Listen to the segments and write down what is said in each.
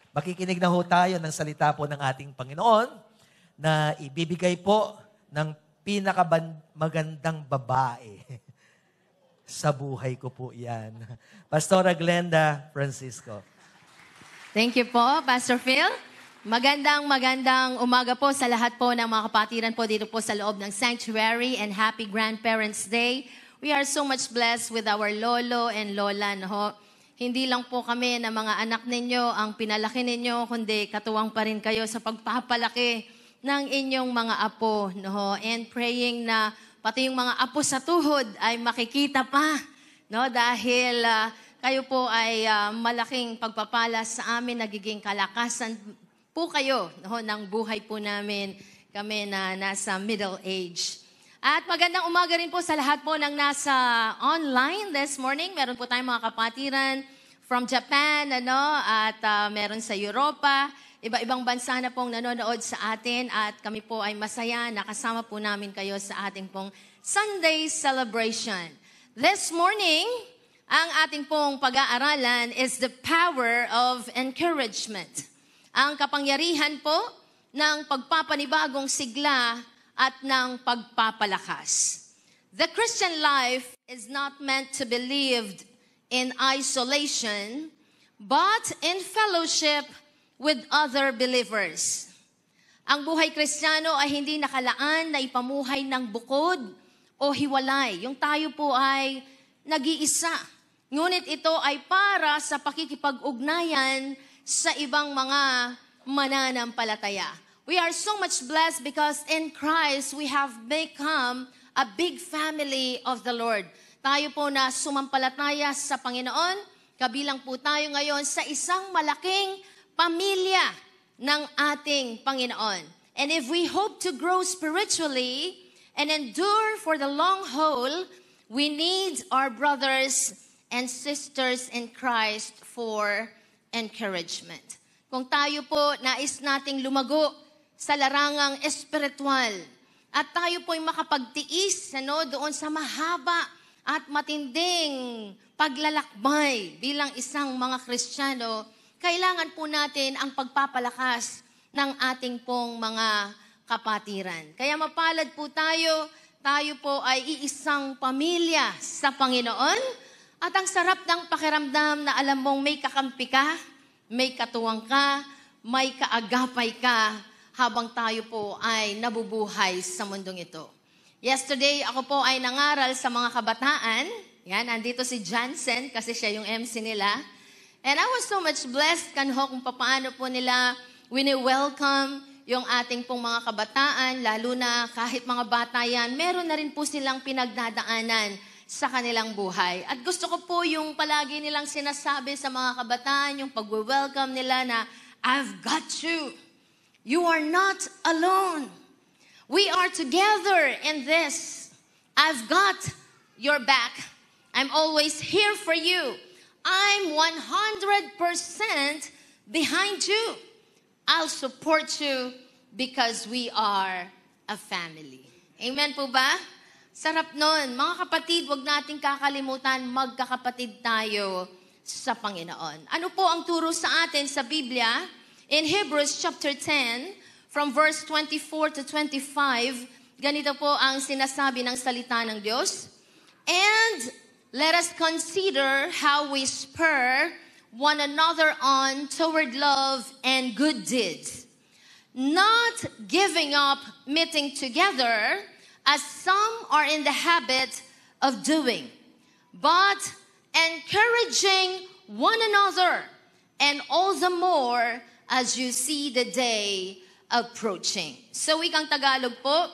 Makikinig na ho tayo ng salita po ng ating Panginoon na ibibigay po ng pinakamagandang babae. Sa buhay ko po yan. Pastora Glenda Francisco. Thank you po, Pastor Phil. Magandang umaga po sa lahat po ng mga kapatiran po dito po sa loob ng Sanctuary, and Happy Grandparents' Day. We are so much blessed with our lolo and lola. No? Hindi lang po kami na mga anak ninyo ang pinalaki ninyo, kundi katuwang pa rin kayo sa pagpapalaki ng inyong mga apo. No? And praying na pati yung mga apo sa tuhod ay makikita pa. No? Dahil kayo po ay malaking pagpapala sa amin, nagiging kalakasan po kayo, no? Ng buhay po namin, kami na nasa middle age. At magandang umaga rin po sa lahat po ng nasa online this morning. Meron po tayong mga kapatiran from Japan, at meron sa Europa. Iba-ibang bansa na pong nanonood sa atin at kami po ay masaya na kasama po namin kayo sa ating pong Sunday celebration. This morning, ang ating pong pag-aaralan is the power of encouragement. Ang kapangyarihan po ng pagpapanibagong sigla at ng pagpapalakas. The Christian life is not meant to be lived in isolation, but in fellowship with other believers. Ang buhay Kristiyano ay hindi nakalaan na ipamuhay ng bukod o hiwalay. Yung tayo po ay nag-iisa. Ngunit ito ay para sa pakikipag-ugnayan sa ibang mga mananampalataya. We are so much blessed because in Christ we have become a big family of the Lord. Tayo po na sumampalataya sa Panginoon, kabilang po tayo ngayon sa isang malaking pamilya ng ating Panginoon. And if we hope to grow spiritually and endure for the long haul, we need our brothers and sisters in Christ for encouragement. Kung tayo po nais nating lumago sa larangang espiritual at tayo po'y makapagtiis doon sa mahaba at matinding paglalakbay bilang isang mga Kristiyano, kailangan po natin ang pagpapalakas ng ating pong mga kapatiran. Kaya mapalad po tayo po ay iisang pamilya sa Panginoon at ang sarap ng pakiramdam na alam mong may kakampi ka, may katuwang ka, may kaagapay ka habang tayo po ay nabubuhay sa mundong ito. Yesterday, ako po ay nangaral sa mga kabataan. Yan, andito si Jansen kasi siya yung MC nila. And I was so much blessed kung paano po nila wini-welcome yung ating pong mga kabataan, lalo na kahit mga bata yan, meron na rin po silang pinagdadaanan sa kanilang buhay. At gusto ko po yung palagi nilang sinasabi sa mga kabataan, yung pag-welcome nila na, I've got you. You are not alone. We are together in this. I've got your back. I'm always here for you. I'm 100% behind you. I'll support you because we are a family. Amen po ba? Sarap nun. Mga kapatid, wag nating kakalimutan, magkakapatid tayo sa Panginoon. Ano po ang turo sa atin sa Biblia? In Hebrews chapter 10, from verse 24 to 25, ganito po ang sinasabi ng salita ng Diyos. And let us consider how we spur one another on toward love and good deeds, not giving up meeting together as some are in the habit of doing, but encouraging one another, and all the more as you see the day approaching. So, wikang Tagalog po,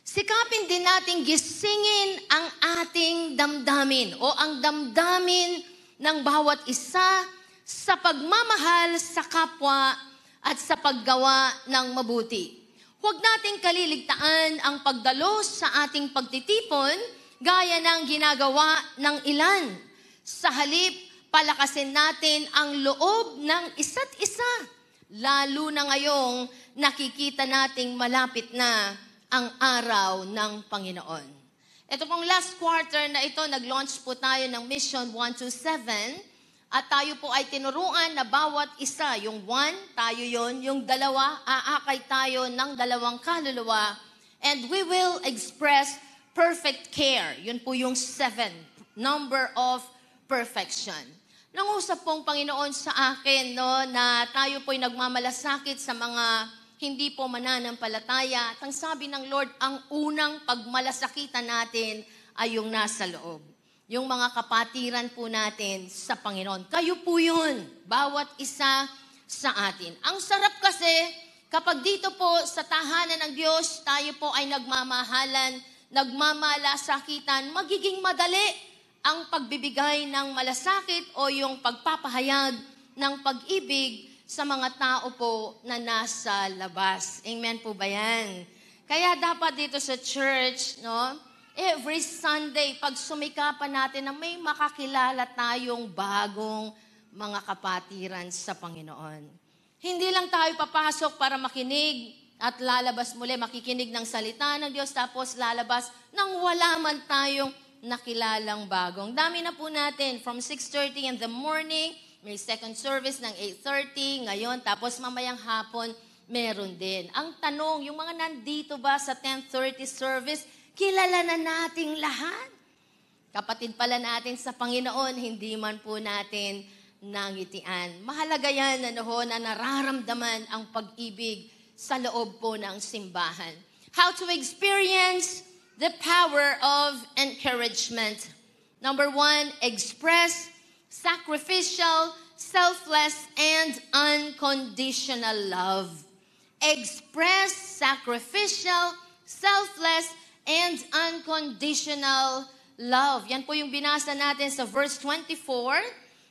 sikapin din nating gisingin ang ating damdamin o ang damdamin ng bawat isa sa pagmamahal sa kapwa at sa paggawa ng mabuti. Huwag nating kaliligtaan ang pagdalo sa ating pagtitipon gaya ng ginagawa ng ilan. Sa halip, palakasin natin ang loob ng isa't isa, lalo na ngayong nakikita nating malapit na ang araw ng Panginoon. Ito pong last quarter na ito, nag-launch po tayo ng Mission 127 At tayo po ay tinuruan na bawat isa, yung one, tayo yon, yung dalawa, aakay tayo ng dalawang kaluluwa. And we will express perfect care. Yun po yung 7, number of perfection. Nangusap pong Panginoon sa akin no, na tayo po'y nagmamalasakit sa mga hindi po mananampalataya. At ang sabi ng Lord, ang unang pagmalasakitan natin ay yung nasa loob. Yung mga kapatiran po natin sa Panginoon. Kayo po yun, bawat isa sa atin. Ang sarap kasi, kapag dito po sa tahanan ng Diyos, tayo po ay nagmamahalan, nagmamalasakitan, magiging madali ang pagbibigay ng malasakit o yung pagpapahayag ng pag-ibig sa mga tao po na nasa labas. Amen po ba yan? Kaya dapat dito sa church, no? Every Sunday, pag sumikapan natin na may makakilala tayong bagong mga kapatiran sa Panginoon. Hindi lang tayo papasok para makinig at lalabas muli, makikinig ng salita ng Diyos, tapos lalabas nang wala man tayong nakilalang bagong. Dami na po natin, from 6:30 in the morning, may second service ng 8:30, ngayon, tapos mamayang hapon, meron din. Ang tanong, yung mga nandito ba sa 10:30 service, kilala na nating lahat. Kapatid pala natin sa Panginoon, hindi man po natin nangitian. Mahalaga yan na nararamdaman ang pag-ibig sa loob po ng simbahan. How to experience the power of encouragement. Number 1, express sacrificial, selfless, and unconditional love. Express sacrificial, selfless, and unconditional love. Yan po yung binasa natin sa verse 24.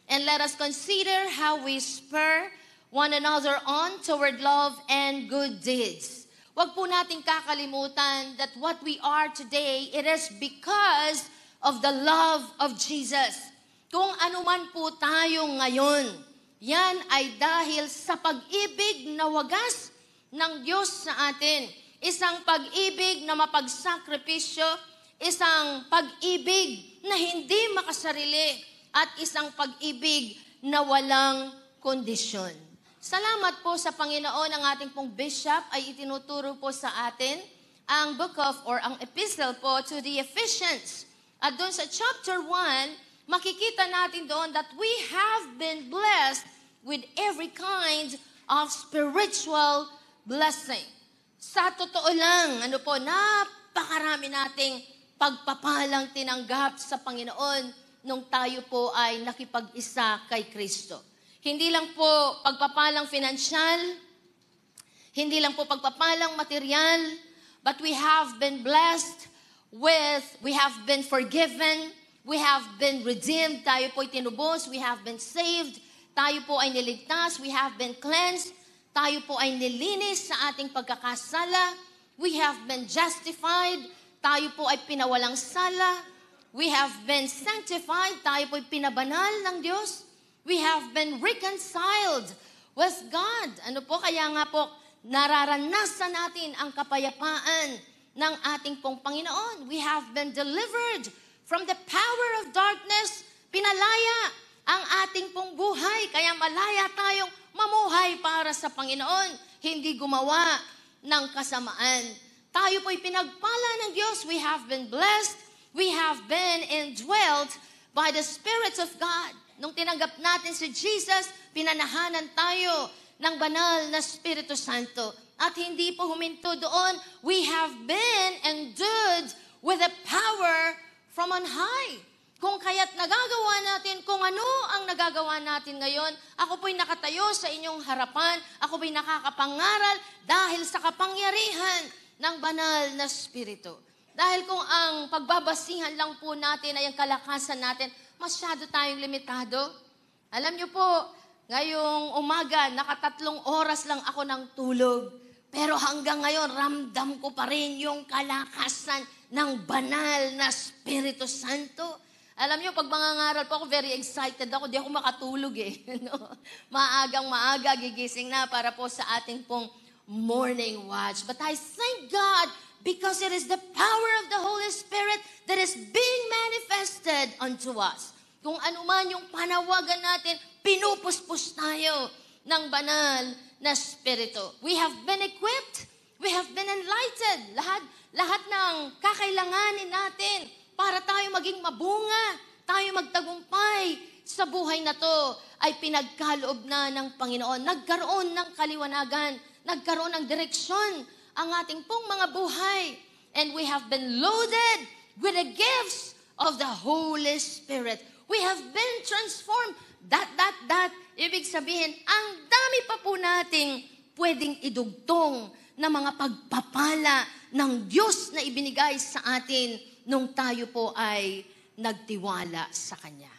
And let us consider how we spur one another on toward love and good deeds. Huwag po nating kakalimutan that what we are today, it is because of the love of Jesus. Kung ano man po tayo ngayon, yan ay dahil sa pag-ibig na wagas ng Diyos sa atin. Isang pag-ibig na mapagsakripisyo, isang pag-ibig na hindi makasarili, at isang pag-ibig na walang kondisyon. Salamat po sa Panginoon, ang ating pong bishop ay itinuturo po sa atin ang book of or ang epistle po to the Ephesians. At doon sa chapter 1, makikita natin doon that we have been blessed with every kind of spiritual blessing. Sa totoo lang, napakarami nating pagpapalang tinanggap sa Panginoon nung tayo po ay nakipag-isa kay Kristo. Hindi lang po pagpapalang finansyal, hindi lang po pagpapalang material, but we have been blessed we have been forgiven, we have been redeemed, tayo po ay tinubos, we have been saved, tayo po ay niligtas, we have been cleansed, tayo po ay nilinis sa ating pagkakasala. We have been justified. Tayo po ay pinawalang sala. We have been sanctified. Tayo po ay pinabanal ng Diyos. We have been reconciled with God. Kaya nga po, nararanasan natin ang kapayapaan ng ating pong Panginoon. We have been delivered from the power of darkness. Pinalaya ang ating pong buhay. Kaya malaya tayong mamuhay para sa Panginoon, hindi gumawa ng kasamaan. Tayo po'y pinagpala ng Diyos. We have been blessed. We have been indwelt by the Spirit of God. Nung tinanggap natin si Jesus, pinanahanan tayo ng banal na Espiritu Santo. At hindi po huminto doon, we have been endued with the power from on high. Kung kaya't nagagawa natin, kung ano ang nagagawa natin ngayon, ako po'y nakatayo sa inyong harapan, ako po'y nakakapangaral dahil sa kapangyarihan ng banal na Espiritu. Dahil kung ang pagbabasihan lang po natin ay ang kalakasan natin, masyado tayong limitado. Alam niyo po, ngayong umaga, 3 oras lang ako ng tulog. Pero hanggang ngayon, ramdam ko pa rin yung kalakasan ng banal na Espiritu Santo. Alam niyo, pag mangangaral po ako, very excited ako. Di ako makatulog Maagang-maaga, gigising na para po sa ating pong morning watch. But I thank God because it is the power of the Holy Spirit that is being manifested unto us. kung ano man yung panawagan natin, pinupuspos tayo ng banal na Espiritu. We have been equipped. We have been enlightened. Lahat ng kakailanganin natin para tayo maging mabunga, tayo magtagumpay sa buhay na to ay pinagkaloob na ng Panginoon. Nagkaroon ng kaliwanagan, nagkaroon ng direksyon ang ating pong mga buhay. And we have been loaded with the gifts of the Holy Spirit. We have been transformed. Ibig sabihin, ang dami pa po nating pwedeng idugtong na mga pagpapala ng Diyos na ibinigay sa atin nung tayo po ay nagtiwala sa Kanya.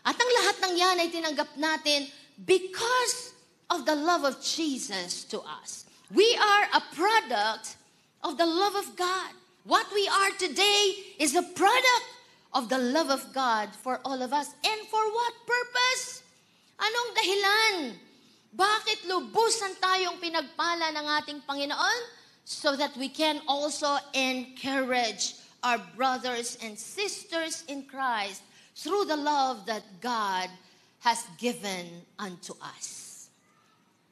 At ang lahat ng yan ay tinanggap natin because of the love of Jesus to us. We are a product of the love of God. What we are today is a product of the love of God for all of us. And for what purpose? Anong dahilan? Bakit lubusan tayong pinagpala ng ating Panginoon? So that we can also encourage our brothers and sisters in Christ through the love that God has given unto us.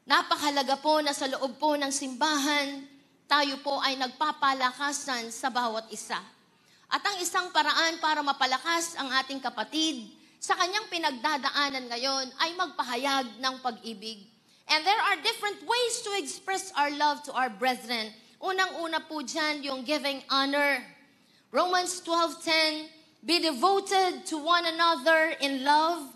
Napakahalaga po na sa loob po ng simbahan, tayo po ay nagpapalakasan sa bawat isa. At ang isang paraan para mapalakas ang ating kapatid sa kanyang pinagdadaanan ngayon ay magpahayag ng pag-ibig. And there are different ways to express our love to our brethren. Unang-una po dyan yung giving honor. Romans 12:10, be devoted to one another in love.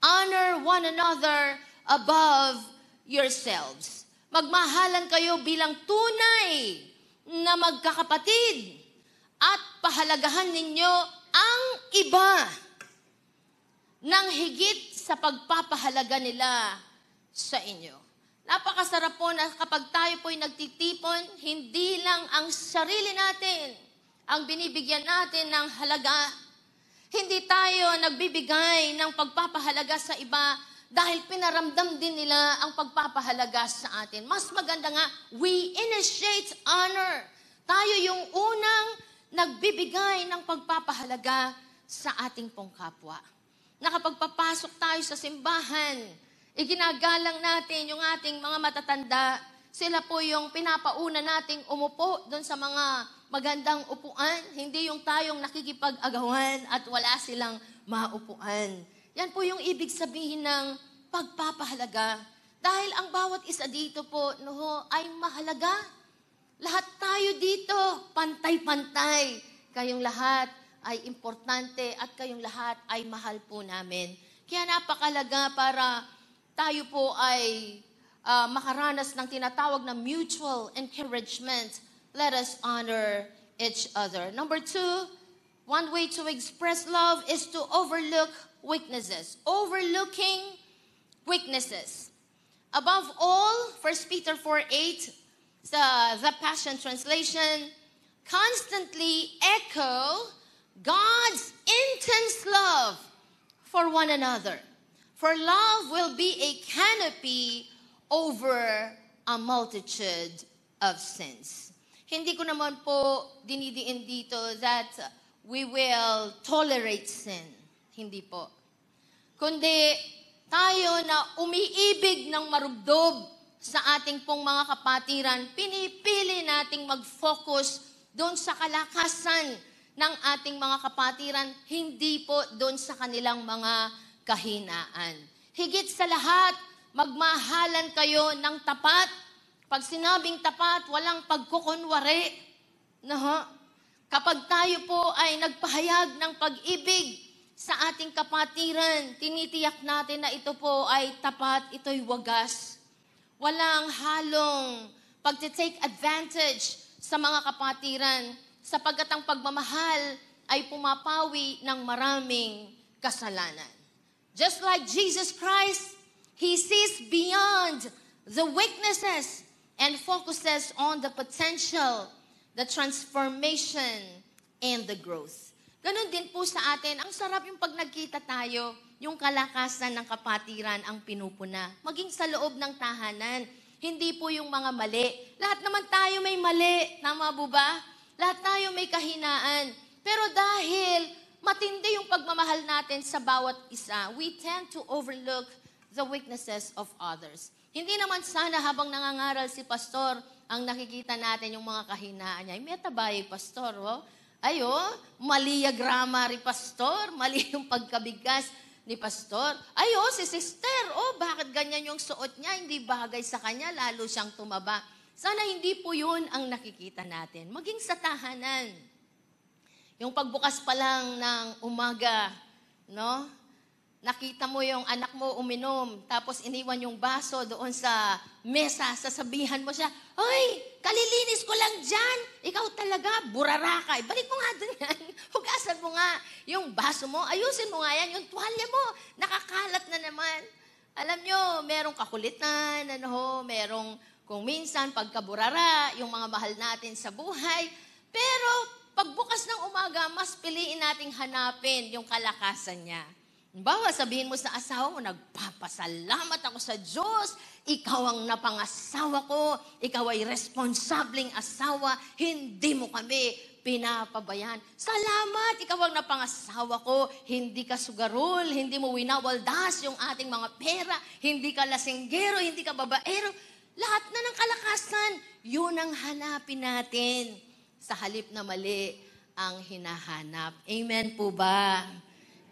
Honor one another above yourselves. Magmahalan kayo bilang tunay na magkakapatid at pahalagahan ninyo ang iba ng higit sa pagpapahalaga nila sa inyo. Napakasarap po na kapag tayo po'y nagtitipon, hindi lang ang sarili natin ang binibigyan natin ng halaga. Hindi tayo nagbibigay ng pagpapahalaga sa iba dahil pinaramdam din nila ang pagpapahalaga sa atin. Mas maganda nga, we initiate honor. Tayo yung unang nagbibigay ng pagpapahalaga sa ating pong kapwa. Na kapag papasok tayo sa simbahan, iginagalang natin yung ating mga matatanda. Sila po yung pinapauna nating umupo doon sa mga magandang upuan. Hindi yung tayong nakikipag-agawan at wala silang maupuan. Yan po yung ibig sabihin ng pagpapahalaga. Dahil ang bawat isa dito po ay mahalaga. Lahat tayo dito, pantay-pantay. Kayong lahat ay importante at kayong lahat ay mahal po namin. Kaya napakalaga para tayo po ay makaranas ng tinatawag na mutual encouragement. Let us honor each other. Number 2, one way to express love is to overlook weaknesses. Overlooking weaknesses. Above all, 1 Peter 4:8, the Passion Translation, constantly echo God's intense love for one another. For love will be a canopy over a multitude of sins. Hindi ko naman po dinidiin dito that we will tolerate sin. Hindi po. Kundi tayo na umiibig ng marubdob sa ating pong mga kapatiran, pinipili nating mag-focus doon sa kalakasan ng ating mga kapatiran, hindi po doon sa kanilang mga kahinaan. Higit sa lahat, magmahalan kayo ng tapat. Pag sinabing tapat, walang pagkukunwari. Kapag tayo po ay nagpahayag ng pag-ibig sa ating kapatiran, tinitiyak natin na ito po ay tapat, ito'y wagas. Walang halong pag-take advantage sa mga kapatiran, sapagkat ang pagmamahal ay pumapawi ng maraming kasalanan. Just like Jesus Christ, He sees beyond the weaknesses and focuses on the potential, the transformation, and the growth. Ganon din po sa atin. Ang sarap yung pag nagkita tayo, yung kalakasan ng kapatiran ang pinupuna. Maging sa loob ng tahanan. Hindi po yung mga mali. Lahat naman tayo may mali. Tama po ba? Lahat tayo may kahinaan. Pero dahil matindi yung pagmamahal natin sa bawat isa, we tend to overlook the weaknesses of others. Hindi naman sana habang nangangaral si pastor, ang nakikita natin yung mga kahinaan niya. May tabayo, pastor, oh. Ayo, mali yung grammar ni pastor, mali yung pagkabigkas ni pastor. Ayo, si sister, oh, bakit ganyan yung suot niya? Hindi bagay sa kanya, lalo siyang tumaba. Sana hindi po yun ang nakikita natin. Maging sa tahanan. Yung pagbukas pa lang ng umaga, no? Nakita mo yung anak mo uminom, tapos iniwan yung baso doon sa mesa, sasabihan mo siya, "Hoy, kalilinis ko lang dyan. Ikaw talaga, burara ka. Balik mo nga doon yan. Hugasan mo nga yung baso mo. Ayusin mo nga yan. Yung tuwalya mo, nakakalat na naman." Alam nyo, merong kakulitan, merong kung minsan pagkaburara, yung mga mahal natin sa buhay. Pero pagbukas ng umaga, mas piliin nating hanapin yung kalakasan niya. Bawa, sabihin mo sa asawa mo, "Nagpapasalamat ako sa Diyos. Ikaw ang napangasawa ko. Ikaw ay responsableng asawa. Hindi mo kami pinapabayan. Salamat, ikaw ang napangasawa ko. Hindi ka sugarol. Hindi mo winawaldas yung ating mga pera. Hindi ka lasinggero. Hindi ka babaero." Lahat na ng kalakasan, yun ang hanapin natin. Sa halip na mali ang hinahanap. Amen po ba?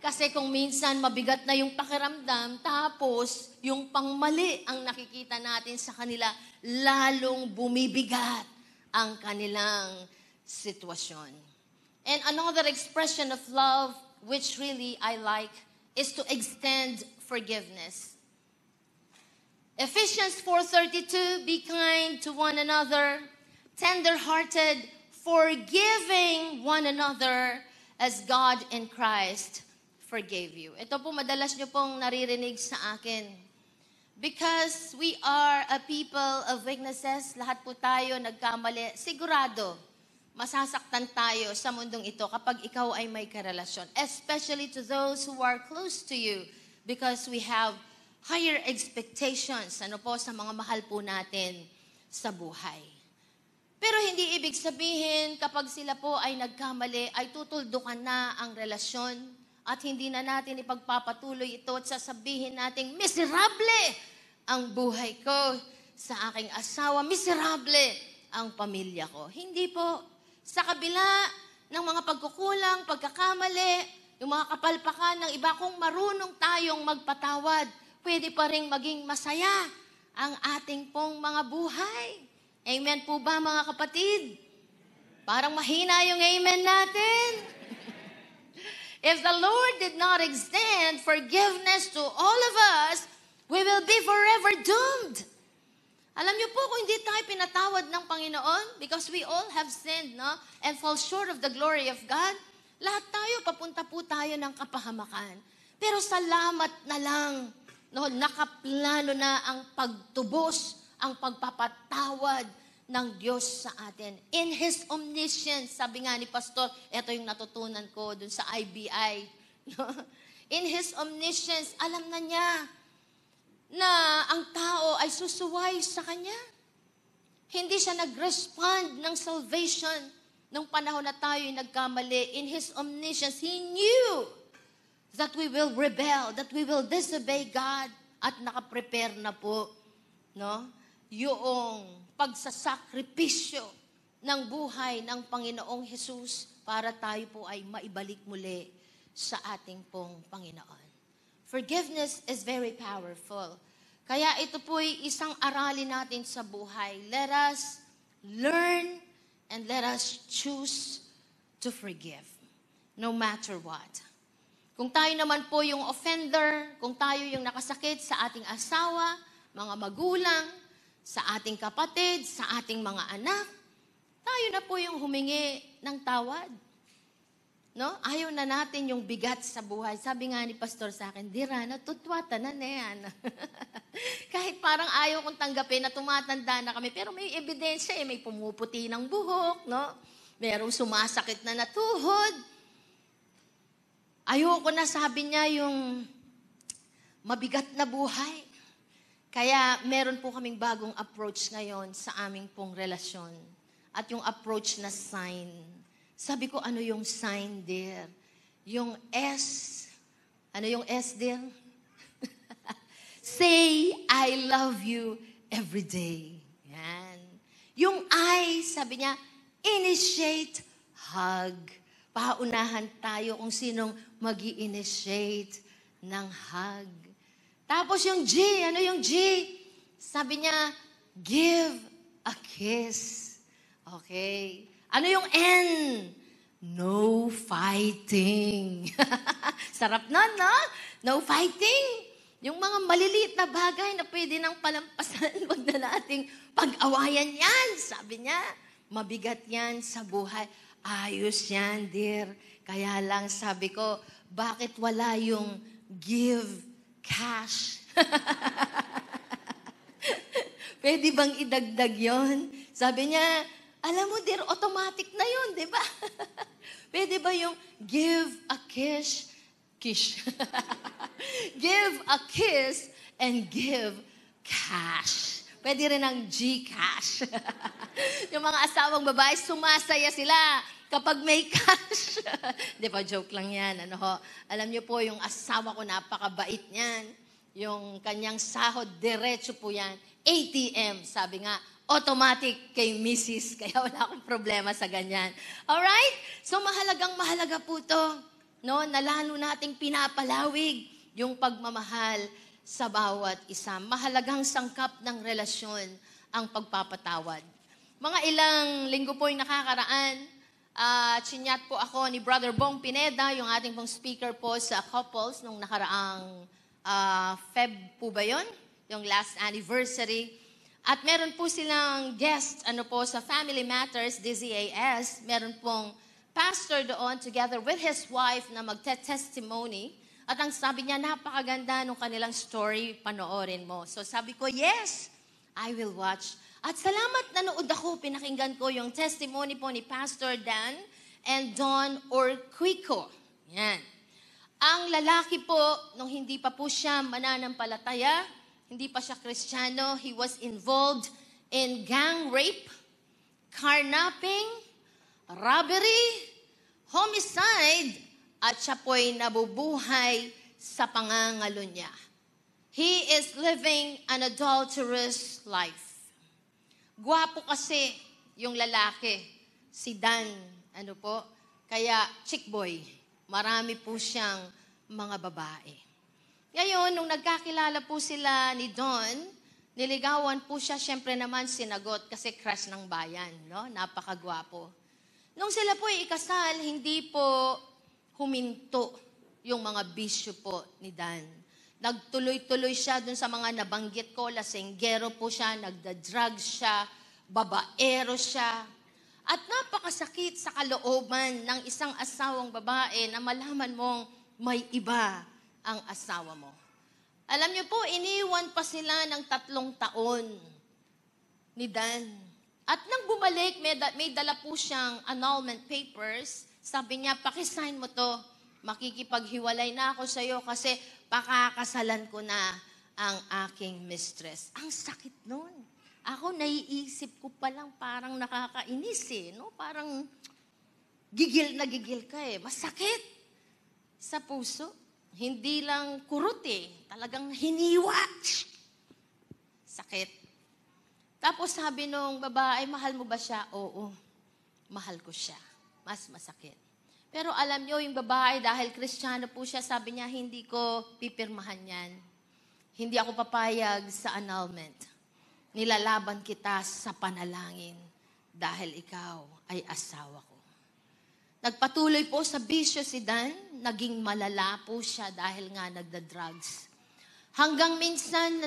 Kasi kung minsan mabigat na yung pakiramdam, tapos yung pangmali ang nakikita natin sa kanila, lalong bumibigat ang kanilang sitwasyon. And another expression of love, which really I like, is to extend forgiveness. Ephesians 4:32, be kind to one another, tender-hearted, forgiving one another as God in Christ forgave you. Ito po madalas nyo pong naririnig sa akin. Because we are a people of weaknesses, lahat po tayo nagkamali, sigurado, masasaktan tayo sa mundong ito kapag ikaw ay may karelasyon. Especially to those who are close to you. Because we have higher expectations, sa mga mahal po natin sa buhay. Pero hindi ibig sabihin kapag sila po ay nagkamali, ay tutuldukan na ang relasyon at hindi na natin ipagpapatuloy ito at sasabihin natin, miserable ang buhay ko sa aking asawa, miserable ang pamilya ko. Hindi po. Sa kabila ng mga pagkukulang, pagkakamali, yung mga kapalpakan ng iba, kung marunong tayong magpatawad, pwede pa rin maging masaya ang ating pong mga buhay. Amen po ba mga kapatid? Parang mahina yung amen natin. If the Lord did not extend forgiveness to all of us, we will be forever doomed. Alam niyo po, kung hindi tayo pinatawad ng Panginoon, because we all have sinned, and fall short of the glory of God, lahat tayo, papunta po tayo ng kapahamakan. Pero salamat na lang, nakaplano na ang pagtubos, ang pagpapatawad ng Diyos sa atin. In His omniscience, sabi nga ni Pastor, ito yung natutunan ko dun sa IBI. In His omniscience, alam na niya na ang tao ay susuway sa Kanya. Hindi siya nag-respond ng salvation nung panahon na tayo ay nagkamali. In His omniscience, He knew that we will rebel, that we will disobey God, at nakaprepare na po, yung pagsasakripisyo ng buhay ng Panginoong Jesus para tayo po ay maibalik muli sa ating pong Panginoon. Forgiveness is very powerful. Kaya ito po ay isang aralin natin sa buhay. Let us learn and let us choose to forgive, no matter what. Kung tayo naman po yung offender, kung tayo yung nakasakit sa ating asawa, mga magulang, sa ating kapatid, sa ating mga anak, tayo na po yung humingi ng tawad. Ayaw na natin yung bigat sa buhay. Sabi nga ni Pastor sa akin, Rana, tutwata na yan. Kahit parang ayaw kong tanggapin na tumatanda na kami, pero may ebidensya, may pumuputi ng buhok, merong sumasakit na tuhod. Ayoko na, sabi niya, yung mabigat na buhay. Kaya meron po kaming bagong approach ngayon sa aming pong relasyon. At yung approach na sign. Sabi ko, ano yung sign, dear? yung S. Ano yung S din? Say, I love you every day. Yan. Yung I, sabi niya, initiate, hug. Paunahan tayo kung sinong mag-i-initiate ng hug. Tapos yung G, ano yung G? Sabi niya, give a kiss. Okay. Ano yung N? No fighting. Sarap na, no? No fighting. Yung mga maliliit na bagay na pwede nang palampasan, wag na nating pag-awayan yan. Sabi niya, mabigat yan sa buhay. Ayos yan, dear. Kaya lang sabi ko, bakit wala yung give cash? Pwede bang idagdag yon? Sabi niya, alam mo, dear, automatic na yun, di ba? Pwede ba yung give a kiss? Give a kiss and give cash. Pwede rin ang Gcash. Yung mga asawang babae, sumasaya sila kapag may cash. Di ba, joke lang yan. Ano ho? Alam niyo po, yung asawa ko, napakabait niyan. Yung kanyang sahod, diretso po yan. ATM, sabi nga, automatic kay Mrs. Kaya wala akong problema sa ganyan. Alright? So mahalaga po to, no? Na lalo nating pinapalawig yung pagmamahal sa bawat isa. Mahalagang sangkap ng relasyon ang pagpapatawad. Mga ilang linggo po yung nakakaraan, chinyat po ako ni Brother Bong Pineda, yung ating pong speaker po sa couples nung nakaraang Feb po ba yun? Yung last anniversary. At meron po silang guest, sa Family Matters, DZAS. Meron pong pastor doon together with his wife na magte-testimony. At ang sabi niya, napakaganda nung kanilang story, panoorin mo. So sabi ko, yes, I will watch. At salamat nanood ako, pinakinggan ko yung testimony po ni Pastor Dan and Don Orquico. Yan. Ang lalaki po, nung hindi pa po siya mananampalataya, hindi pa siya Kristiyano, he was involved in gang rape, carnapping, robbery, homicide, at siya po'y nabubuhay sa pangangalo niya. He is living an adulterous life. Gwapo kasi yung lalaki, si Dan, kaya chick boy. Marami po siyang mga babae. Ngayon, nung nagkakilala po sila ni Don, niligawan po siya, syempre naman sinagot kasi crush ng bayan, no? Napakagwapo. Nung sila po ikasal, hindi po huminto yung mga bisyo po ni Dan. Nagtuloy-tuloy siya dun sa mga nabanggit ko, lasenggero po siya, nagda-drugs siya, babaero siya. At napakasakit sa kalooban ng isang asawang babae na malaman mong may iba ang asawa mo. Alam niyo po, iniwan pa sila ng 3 taon ni Dan. At nang bumalik, may dala po siyang annulment papers. Sabi niya, pakisign mo to. Makikipaghiwalay na ako sa iyo kasi pakakasalan ko na ang aking mistress. Ang sakit nun. Ako, naiisip ko pa lang parang nakakainis no? Parang gigil na gigil ka Masakit sa puso. Hindi lang kurot talagang hiniwa. Sakit. Tapos sabi nung babae, mahal mo ba siya? Oo, mahal ko siya. Mas masakit. Pero alam nyo, yung babae, dahil Kristiyano po siya, sabi niya, hindi ko pipirmahan yan. Hindi ako papayag sa annulment. Nilalaban kita sa panalangin dahil ikaw ay asawa ko. Nagpatuloy po sa bisyo si Dan, naging malala po siya dahil nga nagda-drugs. Hanggang minsan,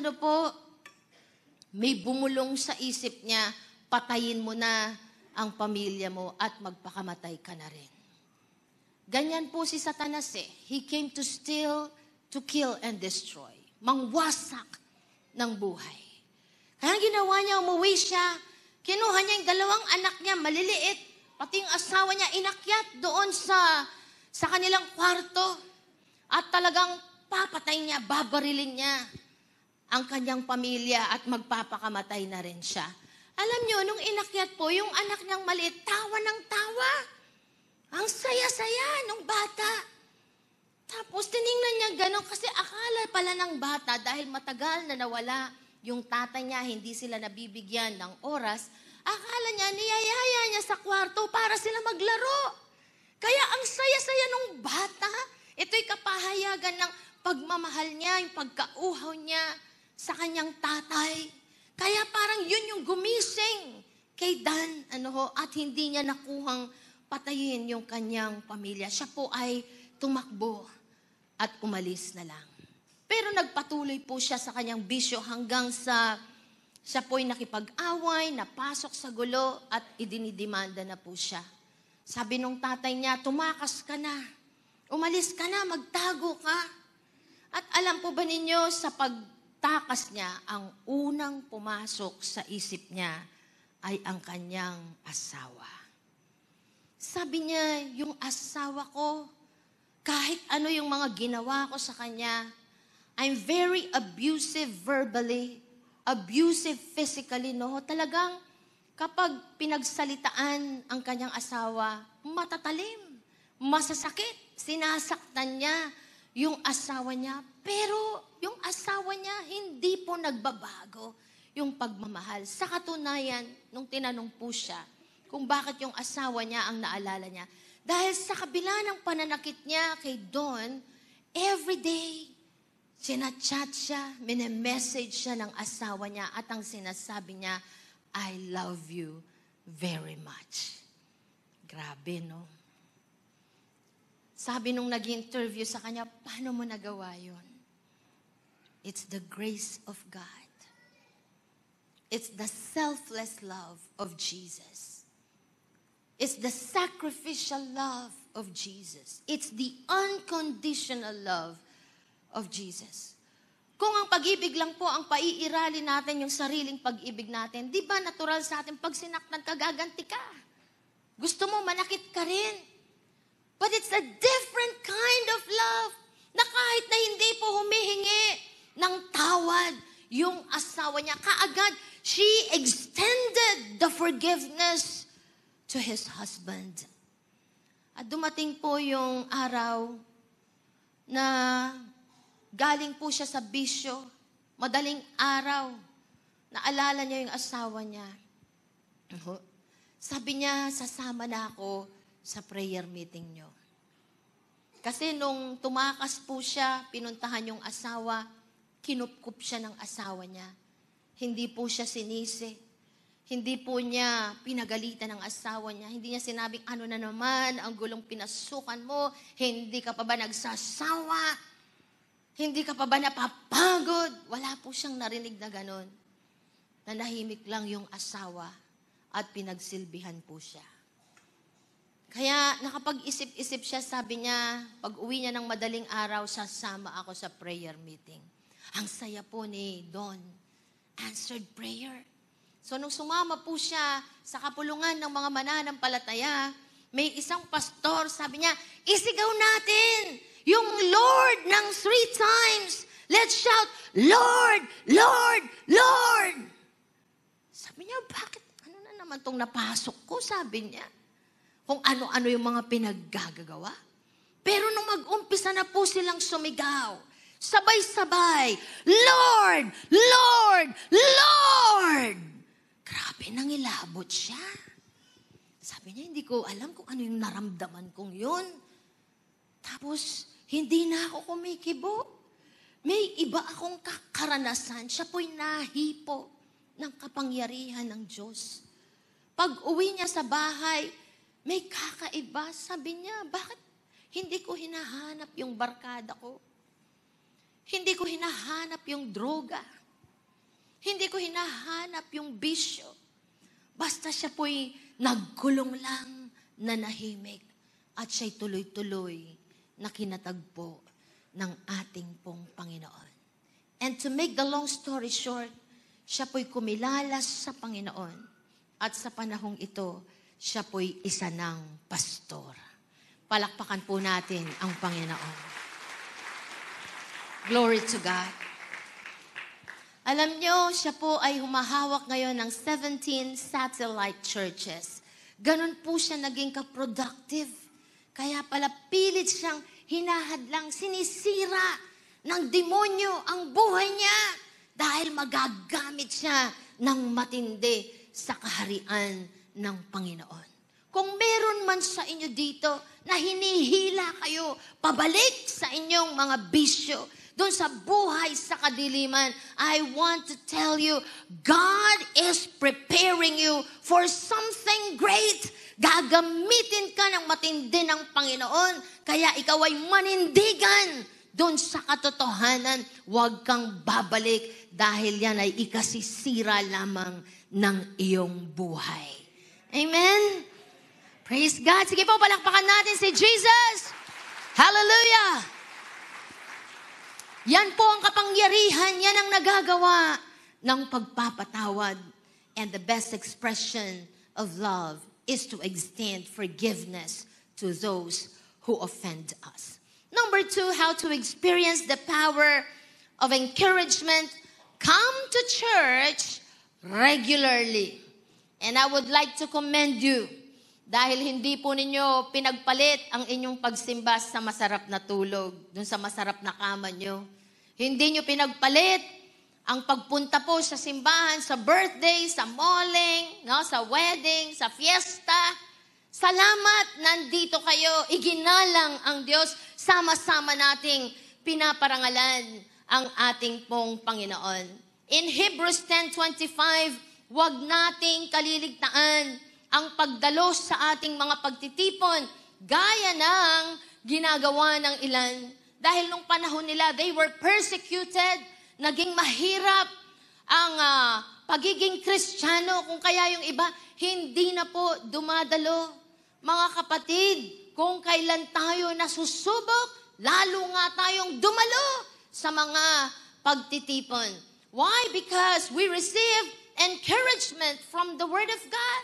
may bumulong sa isip niya, patayin mo na ang pamilya mo at magpakamatay ka na rin. Ganyan po si Satanas He came to steal, to kill, and destroy. Mangwasak ng buhay. Kaya ginawa niya, umuwi siya, kinuha niya yung 2 anak niya, maliliit, pati yung asawa niya, inakyat doon sa kanilang kwarto. At talagang papatay niya, babarilin niya ang kanyang pamilya at magpapakamatay na rin siya. Alam niyo, nung inakyat po, yung anak niyang maliit, tawa ng tawa. Ang saya-saya nung bata. Tapos tiningnan niya gano'n kasi akala pala ng bata dahil matagal na nawala yung tatay niya, hindi sila nabibigyan ng oras, akala niya niyayaya niya sa kwarto para sila maglaro. Kaya ang saya-saya nung bata. Ito'y kapahayagan ng pagmamahal niya, yung pagkauhaw niya sa kanyang tatay. Kaya parang yun yung gumising kay Dan, at hindi niya nakuhang patayin yung kanyang pamilya. Siya po ay tumakbo at umalis na lang. Pero nagpatuloy po siya sa kanyang bisyo hanggang sa siya po'y nakipag-away, napasok sa gulo at idinidemanda na po siya. Sabi nung tatay niya, tumakas ka na, umalis ka na, magtago ka. At alam po ba ninyo, sa pagtakas niya, ang unang pumasok sa isip niya ay ang kanyang asawa. Sabi niya, yung asawa ko, kahit ano yung mga ginawa ko sa kanya, I'm very abusive verbally, abusive physically, no? Talagang kapag pinagsalitaan ang kanyang asawa, matatalim, masasakit, sinasaktan niya yung asawa niya. Pero yung asawa niya, hindi po nagbabago yung pagmamahal. Sa katunayan, nung tinanong po siya kung bakit yung asawa niya ang naalala niya, dahil sa kabila ng pananakit niya kay Don, everyday, sinachat siya, minemessage siya ng asawa niya at ang sinasabi niya, I love you very much. Grabe, no? Sabi nung nag-interview sa kanya, paano mo nagawa yun? It's the grace of God. It's the selfless love of Jesus. It's the sacrificial love of Jesus. It's the unconditional love of Jesus. Kung ang pag-ibig lang po ang paiirali natin yung sariling pag-ibig natin, di ba natural sa atin pag sinaktan ka, gaganti ka. Gusto mo, manakit ka rin. But it's a different kind of love na kahit na hindi po humihingi ng tawad yung asawa niya, kaagad, she extended the forgiveness to his husband. At dumating po yung araw na galing po siya sa bisyo, madaling araw, naalala niya yung asawa niya. Sabi niya, sasama na ako sa prayer meeting niyo. Kasi nung tumakas po siya, pinuntahan yung asawa, kinupkup siya ng asawa niya. Hindi po siya sinisi. Hindi po niya pinagalitan ng asawa niya. Hindi niya sinabing, ano na naman, ang gulong pinasukan mo, hindi ka pa ba nagsasawa? Hindi ka pa ba napapagod? Wala po siyang narinig na ganon. Nanahimik lang yung asawa at pinagsilbihan po siya. Kaya nakapag-isip-isip siya, sabi niya, pag uwi niya ng madaling araw, sasama ako sa prayer meeting. Ang saya po ni Don. Answered prayer. So nung sumama po siya sa kapulungan ng mga mananampalataya, may isang pastor, sabi niya, isigaw natin yung Lord ng 3 times. Let's shout, Lord, Lord, Lord. Sabi niya, bakit? Ano na naman tong napasok ko? Sabi niya. Kung ano-ano yung mga pinaggagawa. Pero nung mag-umpisa na po silang sumigaw, sabay-sabay, Lord, Lord, Lord! Grabe, nangilabot siya. Sabi niya, hindi ko alam kung ano yung naramdaman kong yun. Tapos, hindi na ako kumikibo. May iba akong karanasan. Siya po'y nahipo ng kapangyarihan ng Diyos. Pag uwi niya sa bahay, may kakaiba. Sabi niya, bakit hindi ko hinahanap yung barkada ko? Hindi ko hinahanap yung droga. Hindi ko hinahanap yung bisyo. Basta siya po'y nagkulong lang na nahimik at siya'y tuloy-tuloy na kinatagpo ng ating pong Panginoon. And to make the long story short, siya po'y kumilalas sa Panginoon at sa panahong ito, siya po'y isa ng pastor. Palakpakan po natin ang Panginoon. Glory to God. Alam nyo, siya po ay humahawak ngayon ng 17 satellite churches. Ganon po siya naging ka-productive. Kaya pala pilit siyang hinahadlang, sinisira ng demonyo ang buhay niya dahil magagamit siya ng matindi sa kaharian ng Panginoon. Kung meron man sa inyo dito na hinihila kayo pabalik sa inyong mga bisyo, doon sa buhay sa kadiliman, I want to tell you, God is preparing you for something great. Gagamitin ka ng matindi ng Panginoon, kaya ikaw ay manindigan doon sa katotohanan. Huwag kang babalik dahil yan ay ikasisira lamang ng iyong buhay. Amen? Praise God. Sige po, palakpakan natin si Jesus. Hallelujah! Yan po ang kapangyarihan, yan ang nagagawa ng pagpapatawad. And the best expression of love is to extend forgiveness to those who offend us. Number 2, how to experience the power of encouragement. Come to church regularly. And I would like to commend you dahil hindi po ninyo pinagpalit ang inyong pagsimba sa masarap na tulog, dun sa masarap na kama nyo. Hindi nyo pinagpalit ang pagpunta po sa simbahan, sa birthday, sa malling, no, sa wedding, sa fiesta. Salamat, nandito kayo. Iginalang ang Diyos. Sama-sama nating pinaparangalan ang ating pong Panginoon. In Hebrews 10:25, huwag nating kaliligtaan ang pagdalos sa ating mga pagtitipon gaya ng ginagawa ng ilan. Dahil nung panahon nila, they were persecuted, naging mahirap ang pagiging Kristiyano. Kung kaya yung iba, hindi na po dumadalo. Mga kapatid, kung kailan tayo nasusubok, lalo nga tayong dumalo sa mga pagtitipon. Why? Because we receive encouragement from the Word of God.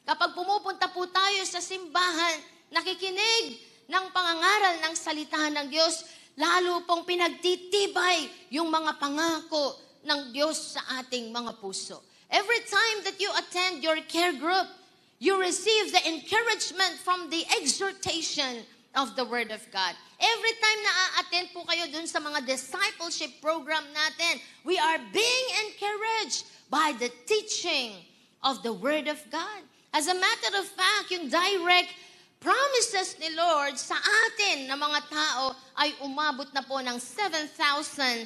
Kapag pumupunta po tayo sa simbahan, nakikinig ng pangangaral ng salita ng Diyos, lalo pong pinagtitibay yung mga pangako ng Diyos sa ating mga puso. Every time that you attend your care group, you receive the encouragement from the exhortation of the Word of God. Every time na a-attend po kayo dun sa mga discipleship program natin, we are being encouraged by the teaching of the Word of God. As a matter of fact, yung direct promises ni Lord sa atin na mga tao ay umabot na po ng 7,487.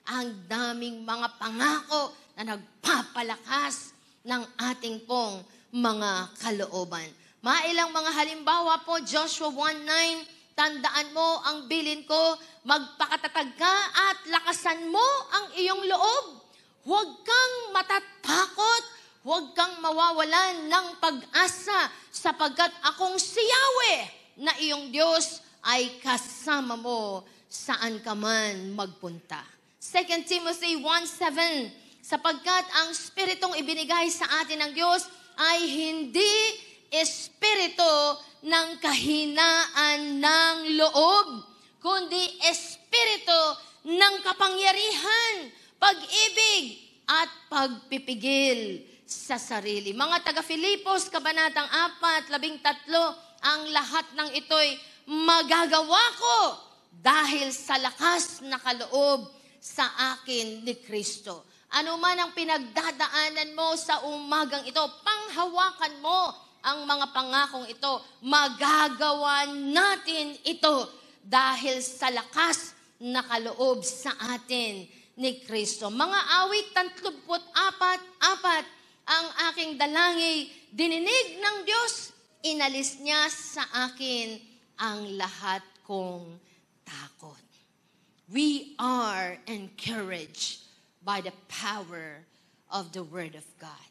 Ang daming mga pangako na nagpapalakas ng ating pong mga kalooban. Mailang mga halimbawa po, Joshua 1:9, tandaan mo ang bilin ko, magpakatatag ka at lakasan mo ang iyong loob. Huwag kang matatakot, huwag kang mawawalan ng pag-asa sapagkat akong si Yahweh na iyong Diyos ay kasama mo saan ka man magpunta. 2 Timothy 1:7, sapagkat ang Spiritong ibinigay sa atin ng Diyos ay hindi espiritu ng kahinaan ng loob, kundi espiritu ng kapangyarihan, pag-ibig at pagpipigil sa sarili. Mga taga-Filipos, Kabanatang 4:13, ang lahat ng ito'y magagawa ko dahil sa lakas na kaloob sa akin ni Kristo. Ano man ang pinagdadaanan mo sa umagang ito, panghawakan mo ang mga pangakong ito. Magagawa natin ito dahil sa lakas na kaloob sa atin ni Kristo. Mga awit 34:4, ang aking dalangin, dininig ng Diyos, inalis niya sa akin ang lahat kong takot. We are encouraged by the power of the Word of God.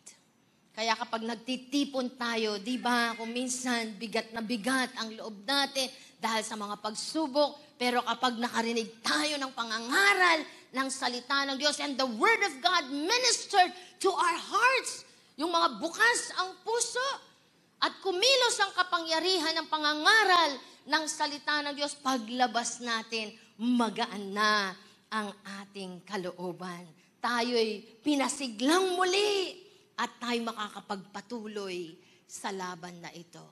Kaya kapag nagtitipon tayo, di ba, kung minsan bigat na bigat ang loob natin dahil sa mga pagsubok, pero kapag nakarinig tayo ng pangangaral ng salita ng Diyos and the Word of God ministered to our hearts, yung mga bukas ang puso at kumilos ang kapangyarihan ng pangangaral ng salita ng Diyos, paglabas natin, magaan na ang ating kalooban. Tayo'y pinasiglang muli at tayo makakapagpatuloy sa laban na ito.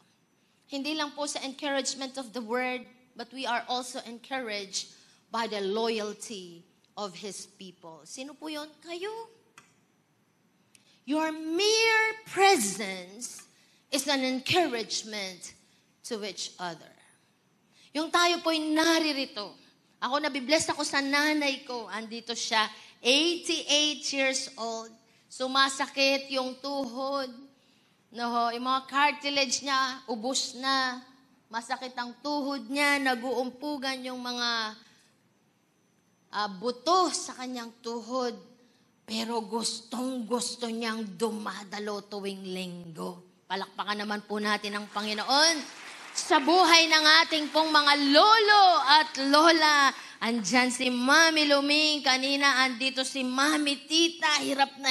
Hindi lang po sa encouragement of the word, but we are also encouraged by the loyalty of His people. Sino po yun? Kayo. Your mere presence is an encouragement to each other. Yung tayo po'y naririto. Ako, nabibless ako sa nanay ko. Andito siya, 88 years old. Sumasakit yung tuhod. No, yung mga cartilage niya, ubos na. Masakit ang tuhod niya, naguumpugan yung mga buto sa kanyang tuhod. Pero gustong-gusto niyang dumadalo tuwing linggo. Palakpakan naman po natin ang Panginoon. Sa buhay ng ating pong mga lolo at lola, andyan si Mami Luming, kanina andito si Mami Tita, hirap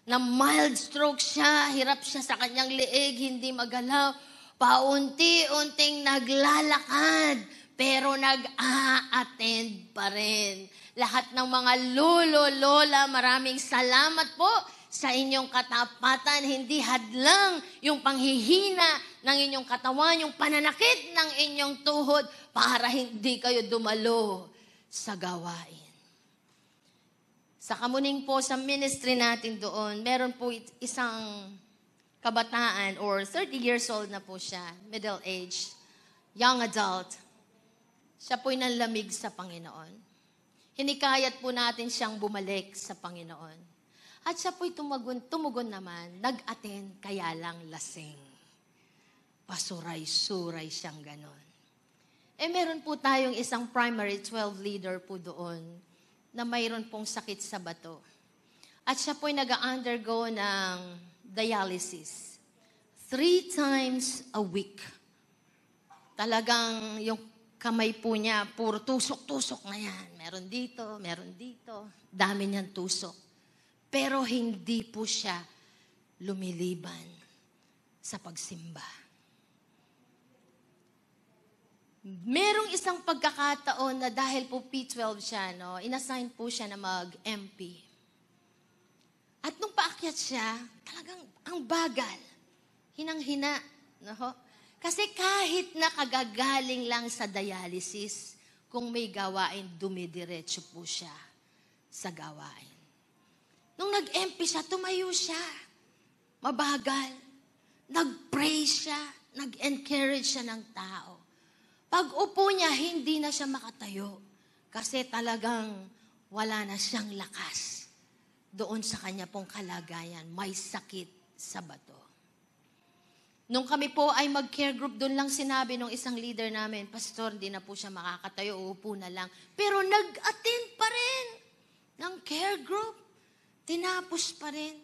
na mild stroke siya, hirap siya sa kanyang leeg, hindi magalaw. Paunti-unting naglalakad, pero nag-a-attend pa rin. Lahat ng mga lolo, lola, maraming salamat po sa inyong katapatan. Hindi hadlang yung panghihina ng inyong katawan, yung pananakit ng inyong tuhod para hindi kayo dumalo sa gawain. Sa Kamuning po, sa ministry natin doon, meron po isang kabataan or 30 years old na po siya, middle age, young adult. Siya po'y nanlamig sa Panginoon. Hinikayat po natin siyang bumalik sa Panginoon. At siya po'y tumugon naman, nag-attend kaya lang lasing. Pasuray-suray siyang ganon. Meron po tayong isang primary 12 leader po doon na mayroon pong sakit sa bato. At siya po'y nag-undergo ng dialysis. 3 times a week. Talagang yung kamay po niya, puro tusok-tusok na yan. Meron dito. Dami niyang tusok. Pero hindi po siya lumiliban sa pagsimba. Merong isang pagkakataon na dahil po P12 siya, no, inassign po siya na mag-MP. At nung paakyat siya, talagang ang bagal. Hinang-hina. No? Kasi kahit nakagagaling lang sa dialysis, kung may gawain, dumidiretso po siya sa gawain. Nung nag-MP siya, tumayo siya. Mabagal. Nag-pray siya. Nag-encourage siya ng tao. Pag upo niya, hindi na siya makatayo. Kasi talagang wala na siyang lakas. Doon sa kanya pong kalagayan, may sakit sa bato. Nung kami po ay mag-care group, doon lang sinabi nung isang leader namin, Pastor, hindi na po siya makakatayo, uupo na lang. Pero nag-attend pa rin ng care group. Tinapos pa rin.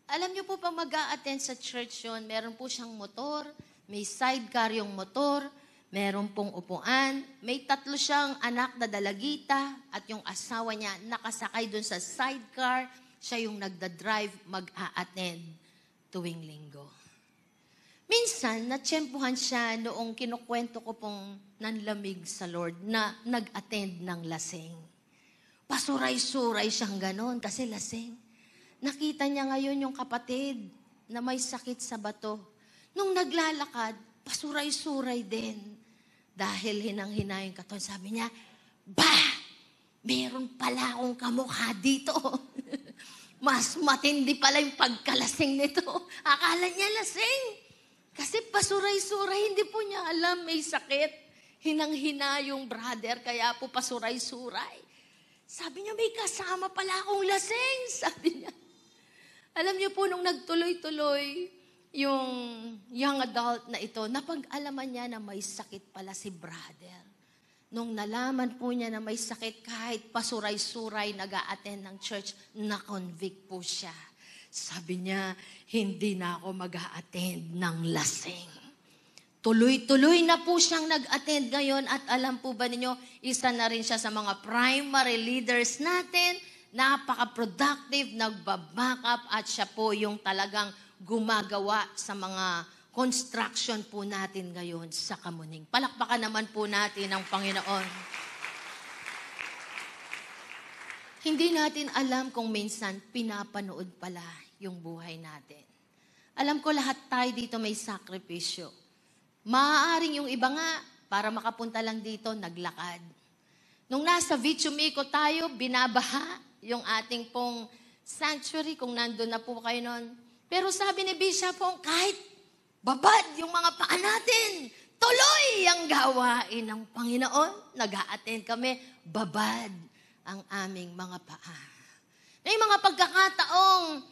Alam niyo po, pag mag-a-attend sa church yun, meron po siyang motor, may sidecar yung motor, meron pong upuan, may 3 siyang anak na dalagita, at yung asawa niya nakasakay doon sa sidecar, siya yung nagda-drive, mag-a-attend tuwing linggo. Minsan, natsyempuhan siya noong kinukwento ko pong nanlamig sa Lord na nag-attend ng lasing. Pasuray-suray siyang ganon kasi lasing. Nakita niya ngayon yung kapatid na may sakit sa bato. Nung naglalakad, pasuray-suray din. Dahil hinang-hina yung katawan, sabi niya, meron pala akong kamukha dito. Mas matindi pala yung pagkalasing nito. Akala niya lasing. Kasi pasuray-suray, hindi po niya alam may sakit. Hinang-hina yung brother, kaya po pasuray-suray. Sabi niya, may kasama pala akong lasing. Sabi niya. Alam niyo po, nung nagtuloy-tuloy yung young adult na ito, napag-alaman niya na may sakit pala si brother. Nung nalaman po niya na may sakit, kahit pasuray-suray nag-a-attend ng church, na-convict po siya. Sabi niya, hindi na ako mag-a-attend ng lasing. Tuloy-tuloy na po siyang nag-attend ngayon at alam po ba ninyo, isa na rin siya sa mga primary leaders natin, napaka-productive, nagbaback up at siya po yung talagang gumagawa sa mga construction po natin ngayon sa Kamuning. Palakpakan naman po natin ang Panginoon. Hindi natin alam kung minsan pinapanood pala yung buhay natin. Alam ko lahat tayo dito may sakripisyo. Maaaring yung iba nga, para makapunta lang dito, naglakad. Nung nasa Vichumico tayo, binabaha yung ating pong sanctuary, kung nandun na po kayo nun. Pero sabi ni Bishop Hong, kahit babad yung mga paa natin, tuloy ang gawain ng Panginoon. Nag-a-attend kami, babad ang aming mga paa. May mga pagkakataong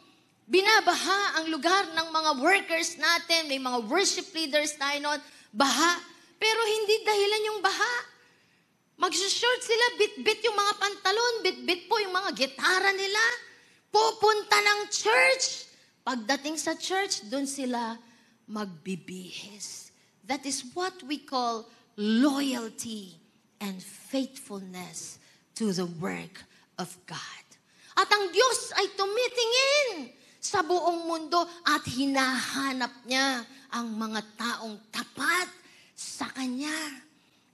binabaha ang lugar ng mga workers natin, may mga worship leaders tayo noon, baha. Pero hindi dahilan yung baha. Mag-short sila, bit-bit yung mga pantalon, bit-bit po yung mga gitara nila. Pupunta ng church. Pagdating sa church, doon sila magbibihis. That is what we call loyalty and faithfulness to the work of God. At ang Diyos ay tumitingin sa buong mundo at hinahanap niya ang mga taong tapat sa Kanya.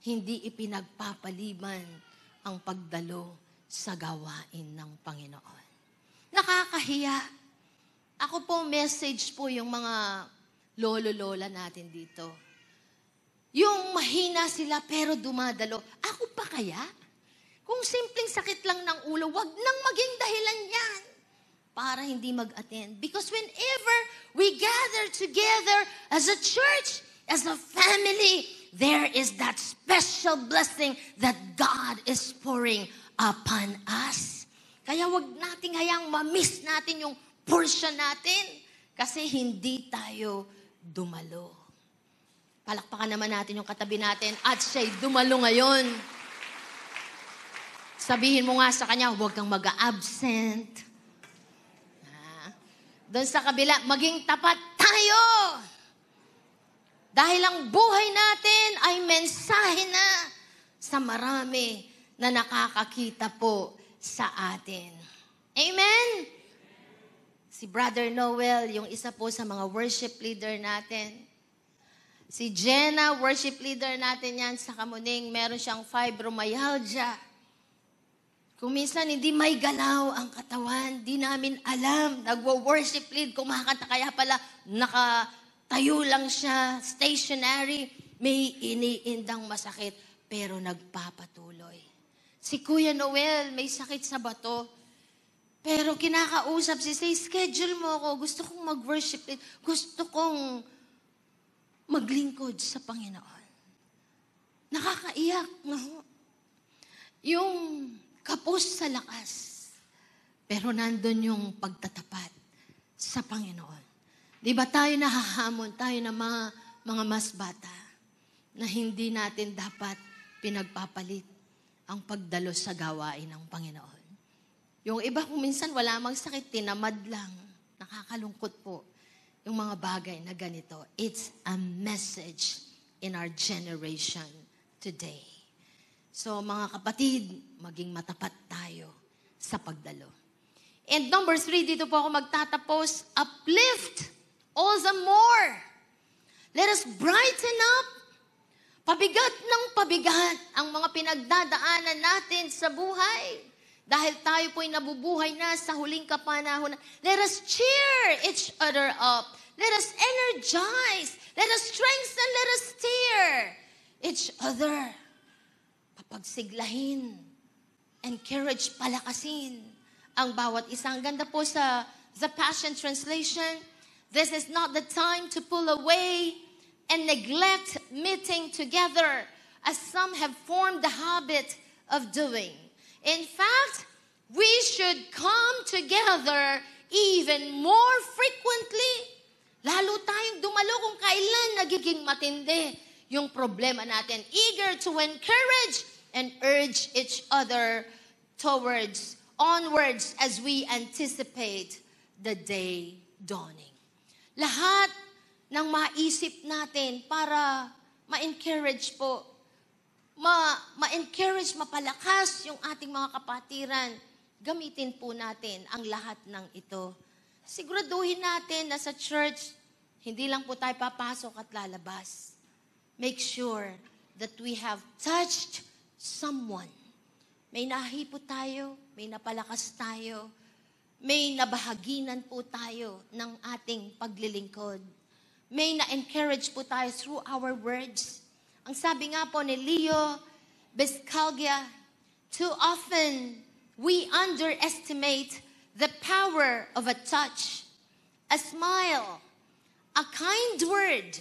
Hindi ipinagpapaliban ang pagdalo sa gawain ng Panginoon. Nakakahiya. Ako po, message po yung mga lolo-lola natin dito. Yung mahina sila pero dumadalo. Ako pa kaya? Kung simpleng sakit lang ng ulo, wag nang maging dahilan yan para hindi mag-attend. Because whenever we gather together as a church, as a family, there is that special blessing that God is pouring upon us. Kaya wag nating hayang ma-miss natin yung portion natin kasi hindi tayo dumalo. Palakpakan naman natin yung katabi natin at siya'y dumalo ngayon. Sabihin mo nga sa kanya, huwag kang mag-absent. Doon sa kabila, maging tapat tayo. Dahil ang buhay natin ay mensahe na sa marami na nakakakita po sa atin. Amen? Si Brother Noel, yung isa po sa mga worship leader natin. Si Jenna, worship leader natin yan sa Kamuning, meron siyang fibromyalgia. Kung minsan hindi may galaw ang katawan, di namin alam. Nagwo-worship lead, kumakanta, kaya pala nakatayo lang siya, stationary, may iniindang masakit, pero nagpapatuloy. Si Kuya Noel, may sakit sa bato, pero kinakausap say, schedule mo ako, gusto kong mag-worship lead, gusto kong maglingkod sa Panginoon. Nakakaiyak, no? Yung kapos sa lakas. Pero nandun yung pagtatapat sa Panginoon. Di ba tayo nahahamon, tayo na mga mas bata, na hindi natin dapat pinagpapalit ang pagdalo sa gawain ng Panginoon. Yung iba kung minsan wala mang sakit, tinamad lang. Nakakalungkot po yung mga bagay na ganito. It's a message in our generation today. So mga kapatid, maging matapat tayo sa pagdalo. And number 3, dito po ako magtatapos, uplift all the more. Let us brighten up. Pabigat ng pabigat ang mga pinagdadaanan natin sa buhay. Dahil tayo po'y nabubuhay na sa huling kapanahon. Let us cheer each other up. Let us energize. Let us strengthen. Let us steer each other. Papagsiglahin, encourage, palakasin ang bawat isa. Ang ganda po sa The Passion Translation, this is not the time to pull away and neglect meeting together as some have formed the habit of doing. In fact, we should come together even more frequently. Lalo tayong dumalo kung kailan nagiging matindi yung problema natin. Eager to encourage and urge each other onwards as we anticipate the day dawning. Lahat ng maisip natin para ma-encourage po, ma-encourage, mapalakas yung ating mga kapatiran, gamitin po natin ang lahat ng ito. Siguraduhin natin na sa church, hindi lang po tayo papasok at lalabas. Make sure that we have touched someone. May nahipo tayo, may napalakas tayo, may nabahaginan po tayo ng ating paglilingkod. may na-encourage po tayo through our words. Ang sabi nga po ni Leo Biscaglia, too often we underestimate the power of a touch, a smile, a kind word,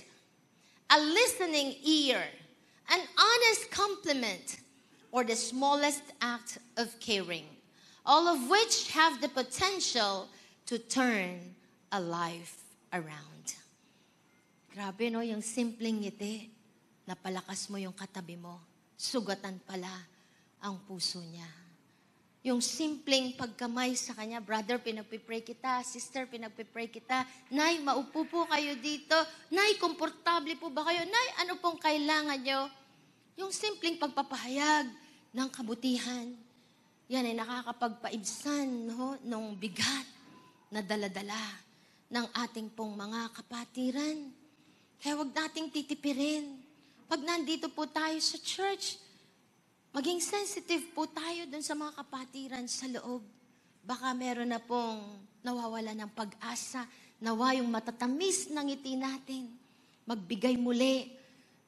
a listening ear, an honest compliment, or the smallest act of caring, all of which have the potential to turn a life around. Grabe, no? Yung simpleng ngiti, napalakas mo yung katabi mo, sugatan pala ang puso niya. Yung simpleng pagkamay sa kanya, brother, pinagpipray kita, sister, pinagpipray kita, nay, maupo po kayo dito, nay, komportable po ba kayo, nay, ano pong kailangan nyo? Yung simpleng pagpapahayag ng kabutihan, yan ay nakakapagpaibsan, no, ng bigat na daladala ng ating pong mga kapatiran. Kaya huwag nating titipirin. Pag nandito po tayo sa church, maging sensitive po tayo dun sa mga kapatiran sa loob. Baka meron na pong nawawala ng pag-asa, nawa yung matatamis ng ngiti natin. Magbigay muli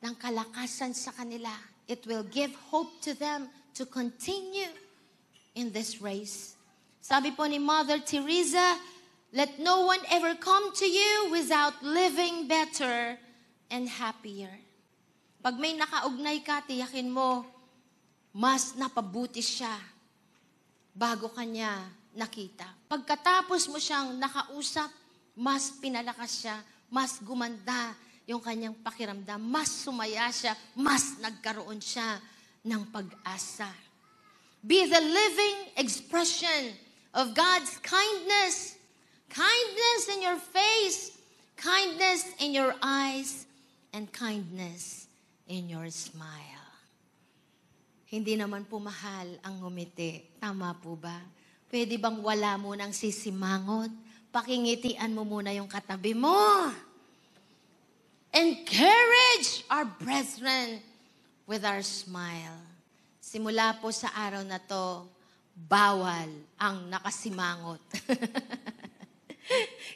ng kalakasan sa kanila. It will give hope to them to continue in this race. Sabi po ni Mother Teresa, let no one ever come to you without living better and happier. Pag may nakaugnay ka, tiyakin mo, mas napabuti siya bago kanya nakita. Pagkatapos mo siyang nakausap, mas pinalakas siya, mas gumanda yung kanyang pakiramdam, mas sumaya siya, mas nagkaroon siya ng pag-asa. Be the living expression of God's kindness. Kindness in your face, kindness in your eyes, and kindness in your smile. Hindi naman po mahal ang ngumiti. Tama po ba? Pwede bang wala mo nang sisimangot? Pakingitian mo muna yung katabi mo. Encourage our brethren with our smile. Simula po sa araw na to, bawal ang nakasimangot.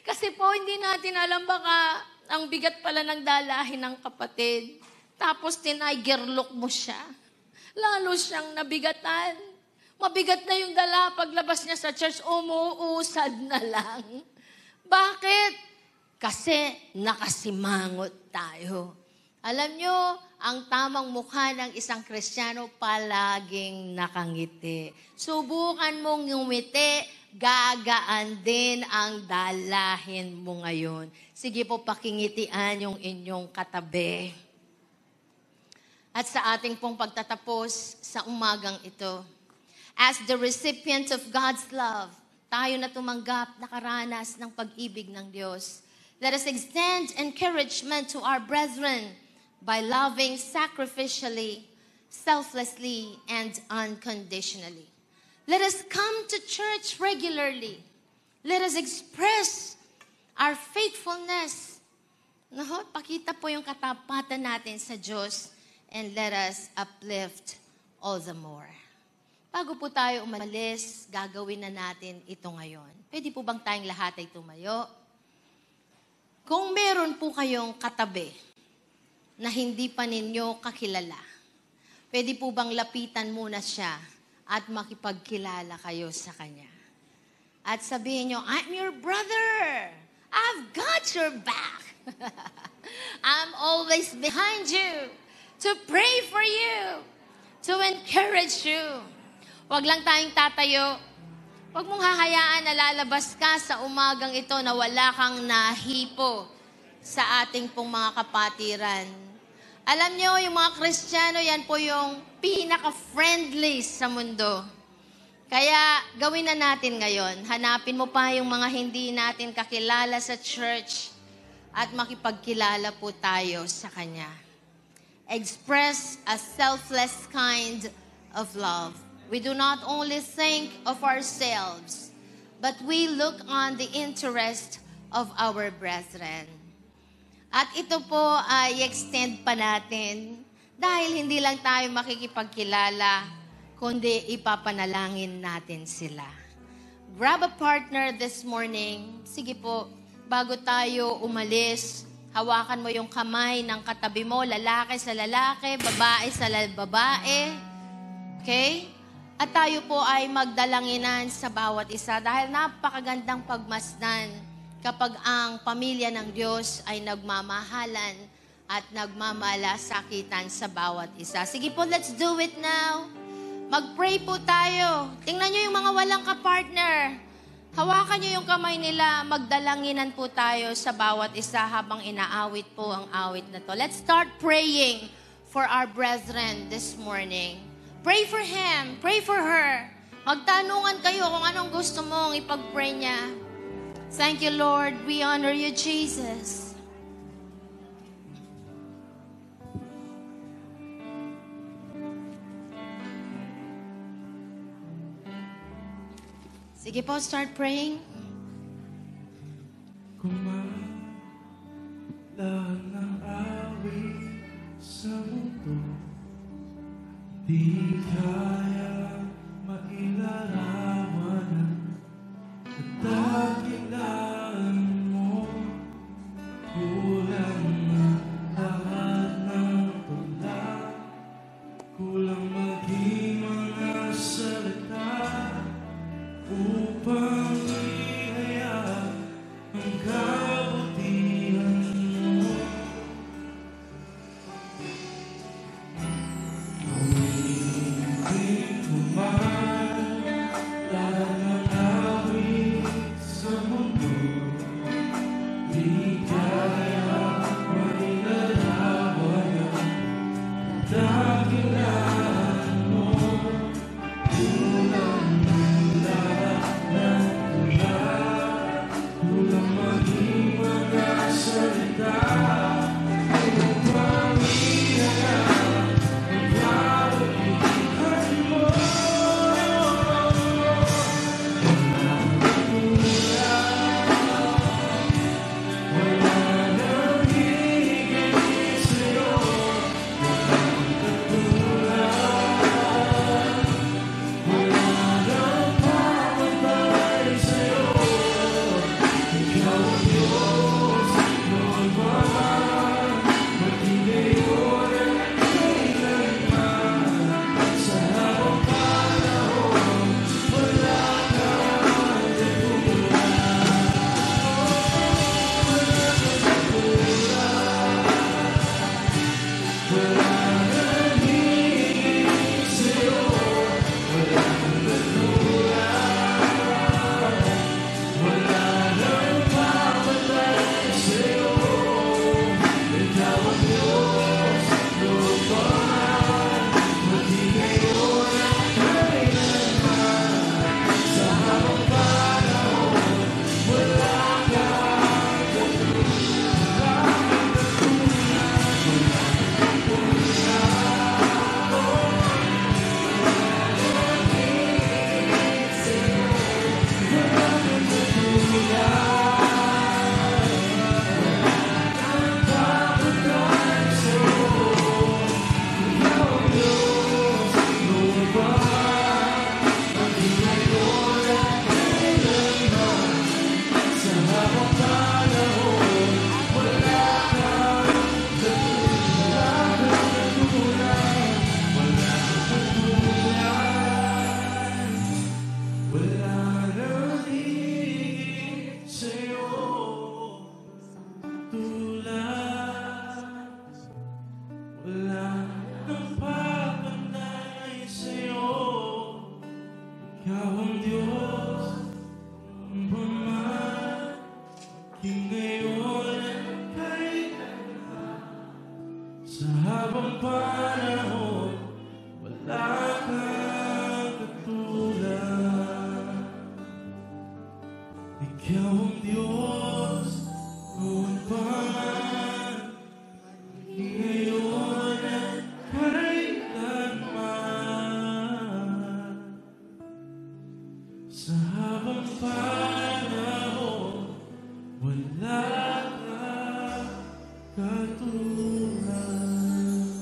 Kasi po, hindi natin alam baka ang bigat pala ng dalahin ng kapatid. Tapos tinigerlock mo siya. Lalo siyang nabigatan. Mabigat na yung dala paglabas niya sa church, umuusad na lang. Bakit? Kasi nakasimangot tayo. Alam nyo, ang tamang mukha ng isang Kristiyano palaging nakangiti. Subukan mong ngumiti, gagaan din ang dalahin mo ngayon. Sige po, pakingitian yung inyong katabi. At sa ating pong pagtatapos sa umagang ito, as the recipient of God's love, tayo na tumanggap, nakaranas ng pag-ibig ng Diyos. Let us extend encouragement to our brethren by loving sacrificially, selflessly, and unconditionally. Let us come to church regularly. Let us express our faithfulness. Pakita po yung katapatan natin sa Diyos and let us uplift all the more. Bago po tayo umalis, gagawin na natin ito ngayon. Pwede po bang tayong lahat ay tumayo? Kung meron po kayong katabi na hindi pa ninyo kakilala, pwede po bang lapitan muna siya at makipagkilala kayo sa kanya? At sabihin nyo, I'm your brother. I've got your back. I'm always behind you to pray for you, to encourage you. Huwag lang tayong tatayo. Huwag mong hahayaan na lalabas ka sa umagang ito na wala kang nahipo sa ating pong mga kapatiran. Alam nyo, yung mga Kristiyano, yan po yung pinaka-friendly sa mundo. Kaya gawin na natin ngayon. Hanapin mo pa yung mga hindi natin kakilala sa church at makipagkilala po tayo sa Kanya. Express a selfless kind of love. We do not only think of ourselves, but we look on the interest of our brethren. At ito po ay extend pa natin dahil hindi lang tayo makikipagkilala, kundi ipapanalangin natin sila. Grab a partner this morning. Sige po, bago tayo umalis, Hawakan mo yung kamay ng katabi mo, lalaki sa lalaki, babae sa babae. Okay? At tayo po ay magdalanginan sa bawat isa dahil napakagandang pagmasdan kapag ang pamilya ng Diyos ay nagmamahalan at nagmamalasakitan sa bawat isa. Sige po, let's do it now. Mag-pray po tayo. Tingnan nyo yung mga walang kapartner. Hawakan nyo yung kamay nila. Magdalanginan po tayo sa bawat isa habang inaawit po ang awit na to. Let's start praying for our brethren this morning. Pray for him. Pray for her. Magtanungan kayo kung anong gusto mong ipag-pray niya. Thank you, Lord. We honor you, Jesus. Sige po, start praying. Lahat ng awit sa mundo di kaya mailarawan ang dakilaan mo. Kulang na lahat ng tula, kulang maging mga salita upang ihayag ang kabutihan mo. Awitin mo man lahat ng awit sa mundo, di kaya mailarawan ang dakilaan mo. Kulang kulang maging mga salita upang ihayag ang kabutihan mo. Wala nang higit sa'yo, walang katulad, wala nang papantay sa'yo. Ikaw ang Diyos, noon pa man, maging ngayon at kailanman. Sa habang panahon, wala kang katulad. Wala nang higit sa'yo, walang katulad, wala nang papantay sa'yo. Ikaw ang Diyos, noon pa man, maging ngayon at kailanman. Sa habang panahon, wala kang wala nang higit sa'yo, tulad, wala nang papantay sa'yo. Ikaw ang Diyos, noon pa man, maging ngayon at kailanman. Sa habang panahon, wala kang katulad. Ikaw ang Diyos, noon pa man, maging ngayon at kailanman. Sa habang panahon, wala kang katulad.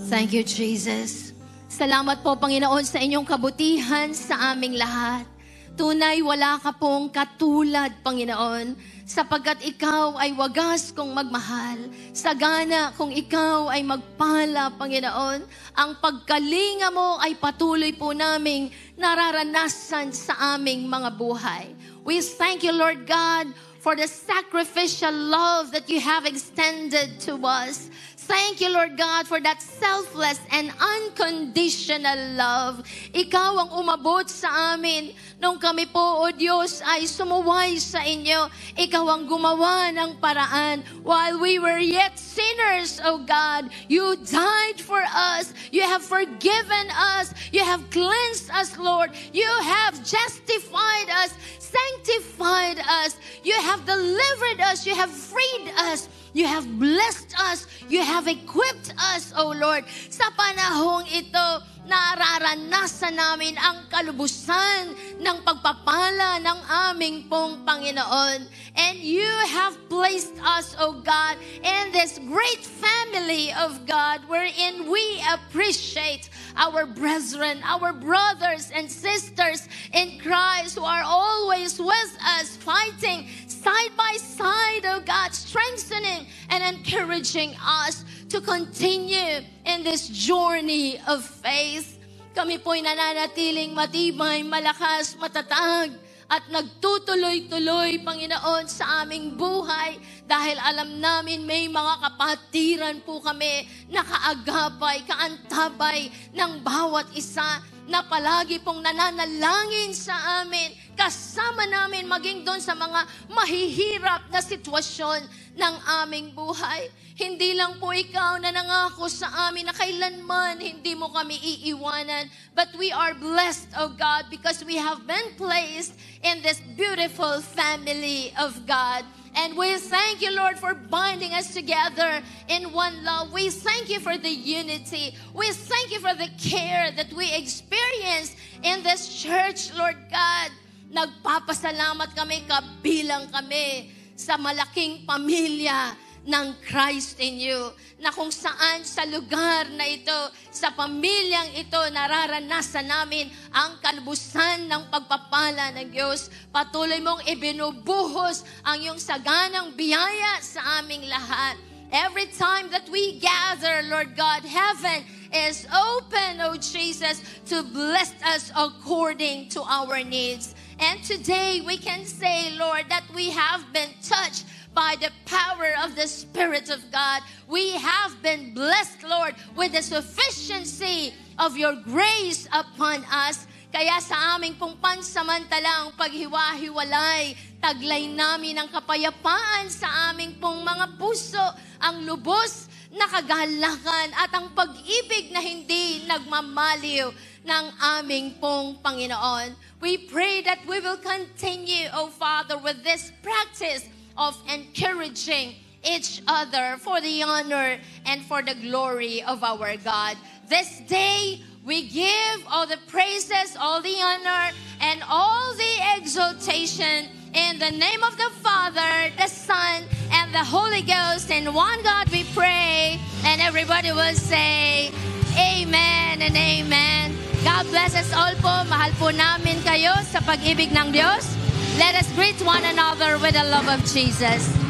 Thank you, Jesus. Salamat po, Panginoon, sa inyong kabutihan sa aming lahat. Tunay, wala ka pong katulad, Panginoon. sapagkat ikaw ay wagas kong magmahal. Sagana kung ikaw ay magpala, Panginoon. Ang pagkalinga mo ay patuloy po naming nararanasan sa aming mga buhay. We thank you, Lord God, for the sacrificial love that you have extended to us. Thank you, Lord God, for that selfless and unconditional love. Ikaw ang umabot sa amin nung kami po, O Diyos, ay sumuway sa inyo. Ikaw ang gumawa ng paraan. While we were yet sinners, O God, you died for us. You have forgiven us. You have cleansed us, Lord. You have justified us, sanctified us. You have delivered us. You have freed us. You have blessed us. You have equipped us, O Lord. Sa panahong ito, nararanasan namin ang kalubusan ng pagpapala ng aming pong Panginoon. And you have placed us, O God, in this great family of God wherein we appreciate our brethren, our brothers and sisters in Christ who are always with us, fighting side by side, oh God, strengthening and encouraging us to continue in this journey of faith. Kami po'y nananatiling matibay, malakas, matatag, at nagtutuloy-tuloy, Panginoon, sa aming buhay dahil alam namin may mga kapatiran po kami na kaagapay, kaantabay ng bawat isa na palagi pong nananalangin sa amin, kasama namin maging doon sa mga mahihirap na sitwasyon ng aming buhay. Hindi lang po ikaw na nangako sa amin na kailanman hindi mo kami iiwanan, but we are blessed, oh God, because we have been placed in this beautiful family of God. And we thank you, Lord, for binding us together in one love. We thank you for the unity. We thank you for the care that we experience in this church, Lord God. Nagpapasalamat kami, kabilang kami sa malaking pamilya ng Christ in you, na kung saan sa lugar na ito, sa pamilyang ito, nararanasan namin ang kalubusan ng pagpapala ng Diyos. Patuloy mong ibinubuhos ang iyong saganang biyaya sa aming lahat. Every time that we gather, Lord God, heaven is open, O Jesus, to bless us according to our needs. And today we can say, Lord, that we have been touched by the power of the Spirit of God. We have been blessed, Lord, with the sufficiency of your grace upon us. Kaya sa aming pong pansamantalang paghiwa-hiwalay, taglay namin ang kapayapaan sa aming pong mga puso, ang lubos na kagalakan at ang pag-ibig na hindi nagmamaliw ng aming pong Panginoon. We pray that we will continue, O Father, with this practice of encouraging each other for the honor and for the glory of our God. This day, we give all the praises, all the honor, and all the exaltation in the name of the Father, the Son, and the Holy Ghost. In one God we pray, and everybody will say, Amen and Amen. God bless us all po. Mahal po namin kayo sa pag-ibig ng Diyos. Let us greet one another with the love of Jesus.